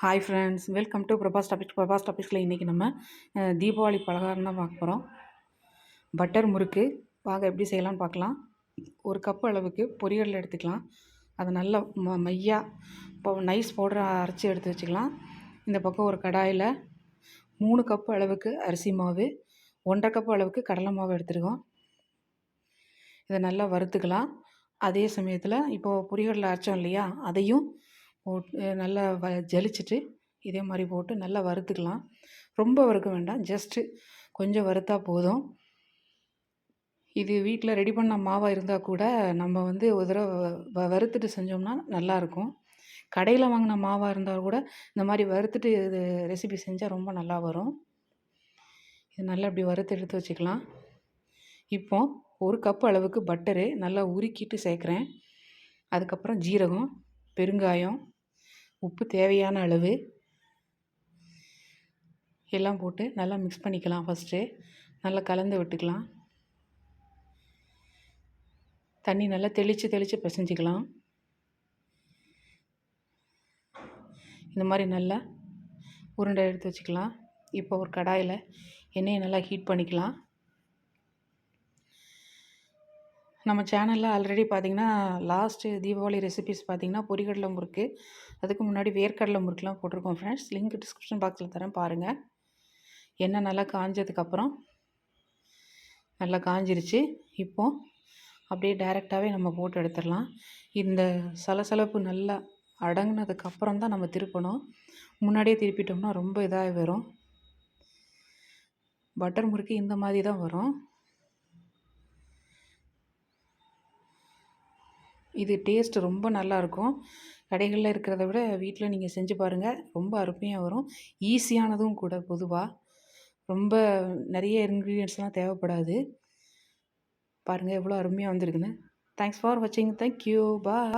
Hi friends, welcome to Prabhas டாபிக்ஸில் இன்றைக்கி நம்ம தீபாவளி பலகாரம் தான் பார்க்க போகிறோம். பட்டர் முறுக்கு வாங்க எப்படி செய்யலாம்னு பார்க்கலாம். ஒரு கப் அளவுக்கு பொரியல் எடுத்துக்கலாம். அதை நல்லா மையா இப்போ நைஸ் பவுடரை அரைச்சி எடுத்து வச்சுக்கலாம். இந்த பக்கம் ஒரு கடாயில் 3 கப் அளவுக்கு அரிசி மாவு, 1.5 கப் அளவுக்கு கடலை மாவு எடுத்துருக்கோம். இதை நல்லா வறுத்துக்கலாம். அதே சமயத்தில் இப்போது பொரியலில் அரைச்சோம் இல்லையா, அதையும் போட்டு நல்லா ஜலிச்சுட்டு இதே மாதிரி போட்டு நல்லா வறுத்துக்கலாம். ரொம்ப வறுக்க வேண்டாம், ஜஸ்ட்டு கொஞ்சம் வறுத்தா போதும். இது வீட்டில் ரெடி பண்ண மாவாக இருந்தால் கூட நம்ம ஒரு தடவை வறுத்துட்டு செஞ்சோம்னா நல்லாயிருக்கும். கடையில் வாங்கின மாவாக இருந்தால் கூட இந்த மாதிரி வறுத்துட்டு இது ரெசிபி செஞ்சால் ரொம்ப நல்லா வரும். இது நல்லா இப்படி வறுத்து எடுத்து வச்சுக்கலாம். இப்போது 1 கப் அளவுக்கு பட்டரு நல்லா உருக்கிட்டு சேர்க்குறேன். அதுக்கப்புறம் ஜீரகம், பெருங்காயம், உப்பு தேவையான அளவு எல்லாம் போட்டு நல்லா மிக்ஸ் பண்ணிக்கலாம். ஃபஸ்ட்டு நல்லா கலந்து விட்டுக்கலாம். தண்ணி நல்லா தெளித்து பிசைஞ்சிக்கலாம். இந்த மாதிரி நல்லா உருண்டை எடுத்து வச்சுக்கலாம். இப்போ ஒரு கடாயில் எண்ணெயை நல்லா ஹீட் பண்ணிக்கலாம். நம்ம சேனலில் ஆல்ரெடி பார்த்திங்கன்னா லாஸ்ட்டு தீபாவளி ரெசிபிஸ் பார்த்திங்கன்னா பொரிகடலை முறுக்கு, அதுக்கு முன்னாடி வேர்க்கடலை முறுக்குலாம் போட்டிருக்கோம் ஃப்ரெண்ட்ஸ். லிங்க் டிஸ்கிரிப்ஷன் பாக்ஸில் தரேன், பாருங்கள். எண்ணெய் நல்லா காஞ்சதுக்கப்புறம் நல்லா காஞ்சிருச்சு. இப்போது அப்படியே டைரெக்டாகவே நம்ம போட்டு எடுத்துடலாம். இந்த சலசலப்பு நல்லா அடங்கினதுக்கப்புறம் தான் நம்ம திருப்பணும். முன்னாடியே திருப்பிட்டோம்னா ரொம்ப இதாக வரும். பட்டர் முறுக்கு இந்த மாதிரி தான் வரும். இது டேஸ்ட் ரொம்ப நல்லாயிருக்கும். கடைகளில் இருக்கிறத விட வீட்டில் நீங்கள் செஞ்சு பாருங்கள், ரொம்ப அருமையாக வரும். ஈஸியானதும் கூட. பொதுவாக ரொம்ப நிறைய இன்க்ரீடியன்ட்ஸ்லாம் தேவைப்படாது. பாருங்கள் எவ்வளோ அருமையாக வந்திருக்குன்னு. தேங்க்ஸ் ஃபார் வாட்சிங். தேங்க்யூ. பாய்.